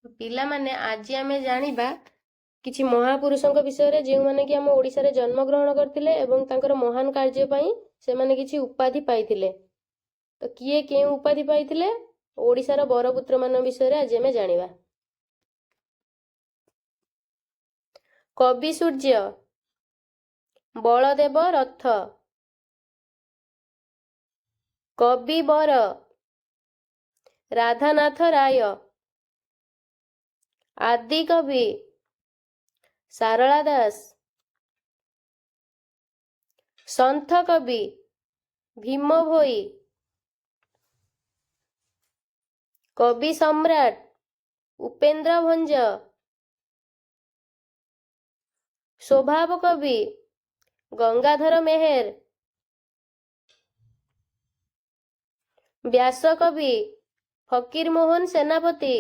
ପିଲାମାନେ ଆଜି ଆମେ ଜାଣିବା କିଛି ମହାପୁରୁଷଙ୍କ ବିଷୟରେ ଯେଉଁମାନେ କି ଆମ ଓଡ଼ିଶାରେ ଜନ୍ମଗ୍ରହଣ କରିଥିଲେ ଏବଂ ତାଙ୍କର ମହାନ କାର୍ଯ୍ୟ ପାଇଁ ସେମାନେ କିଛି ଉପାଧି ପାଇଥିଲେ। ତ କିଏ କେଉଁ ଉପାଧି ପାଇଥିଲେ? ଓଡ଼ିଶାର ବରପୁତ୍ରମାନଙ୍କ ବିଷୟରେ ଆଜି ଆମେ ଜାଣିବା। କବି ସୂର୍ଯ୍ୟ, ବଳଦେବ ରଥ, କବି ବର, ରାଧାନାଥ ରାୟ, ଆଦି କବି ସାରଳା ଦାସ, ସନ୍ଥ କବି ଭୀମ ଭୋଇ, କବି ସମ୍ରାଟ ଉପେନ୍ଦ୍ର ଭଞ୍ଜ, ସ୍ୱଭାବ କବି ଗଙ୍ଗାଧର ମେହେର, ବ୍ୟାସ କବି ଫକୀର ମୋହନ ସେନାପତି,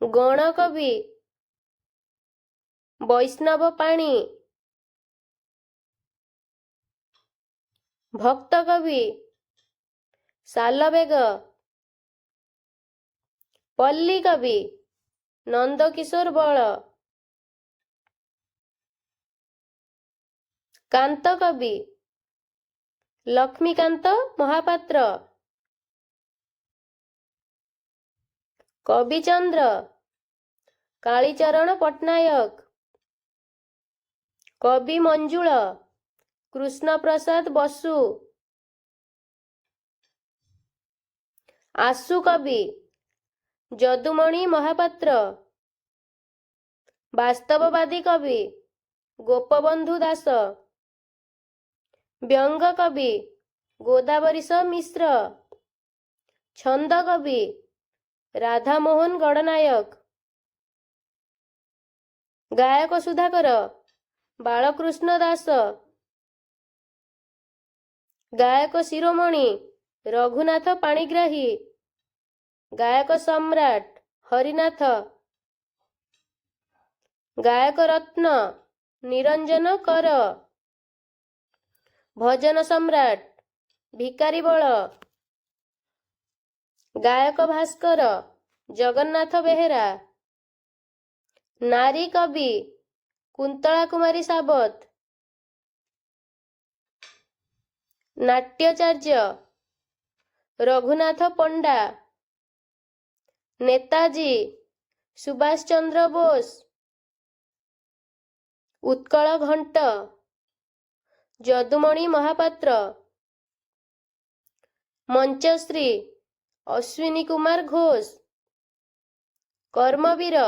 ଗଣ କବି ବୈଷ୍ଣବ ପାଣି, ଭକ୍ତ କବି ସାଲବେଗ, ପଲ୍ଲୀ କବି ନନ୍ଦକିଶୋର ବଳ, କାନ୍ତ କବି ଲକ୍ଷ୍ମୀକାନ୍ତ ମହାପାତ୍ର, କବିଚନ୍ଦ୍ର କାଳୀଚରଣ ପଟ୍ଟନାୟକ, କବି ମଞ୍ଜୁଳ କୃଷ୍ଣପ୍ରସାଦ ବସୁ, ଆଶୁ କବି ଯଦୁମଣି ମହାପାତ୍ର, ବାସ୍ତବବାଦୀ କବି ଗୋପବନ୍ଧୁ ଦାସ, ବ୍ୟଙ୍ଗ କବି ଗୋଦାବରୀଶ ମିଶ୍ର, ଛନ୍ଦ କବି ରାଧାମୋହନ ଗଡ଼ନାୟକ, ଗାୟକ ସୁଧାକର ବାଳକୃଷ୍ଣ ଦାସ, ଗାୟକ ଶିରୋମଣି ରଘୁନାଥ ପାଣିଗ୍ରାହୀ, ଗାୟକ ସମ୍ରାଟ ହରିନାଥ, ଗାୟକ ରତ୍ନ ନିରଞ୍ଜନ କର, ଭଜନ ସମ୍ରାଟ ଭିକାରୀ ବଳ, ଗାୟକ ଭାସ୍କର ଜଗନ୍ନାଥ ବେହେରା, ନାରୀ କବି କୁନ୍ତଳା କୁମାରୀ ସାବତ, ନାଟ୍ୟାଚାର୍ଯ୍ୟ ରଘୁନାଥ ପଣ୍ଡା, ନେତାଜୀ ସୁଭାଷ ଚନ୍ଦ୍ର ବୋଷ, ଉତ୍କଳ ଘଣ୍ଟ ଯଦୁମଣି ମହାପାତ୍ର, ମଞ୍ଚଶ୍ରୀ ଅଶ୍ୱିନୀ କୁମାର ଘୋଷ, କର୍ମବୀର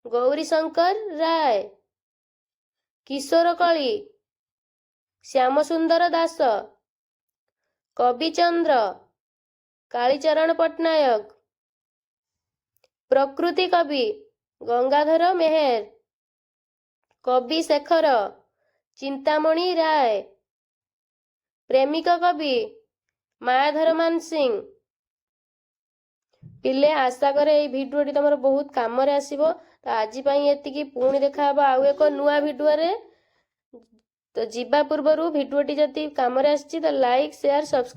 ଗୌରୀଶଙ୍କର ରାୟ, କିଶୋର କଳି ଶ୍ୟାମସୁନ୍ଦର ଦାସ, କବିଚନ୍ଦ୍ର କାଳୀଚରଣ ପଟ୍ଟନାୟକ, ପ୍ରକୃତି କବି ଗଙ୍ଗାଧର ମେହେର, କବି ଶେଖର ଚିନ୍ତାମଣି ରାୟ, ପ୍ରେମିକ କବି ମାୟାଧର ମାନସିଂ। ପିଲେ ଆଶା କରେ ଏଇ ଭିଡ଼ିଓଟି ତମର ବହୁତ କାମରେ ଆସିବ। ତ ଆଜି ପାଇଁ ଏତିକି, ପୁଣି ଦେଖାହବ ଆଉ ଏକ ନୂଆ ଭିଡ଼ିଓରେ। ତ ଯିବା ପୂର୍ବରୁ ଭିଡ଼ିଓଟି ଯଦି କାମରେ ଆସିଛି ତ ଲାଇକ୍, ସେୟାର, ସବସ୍କ୍ରାଇବ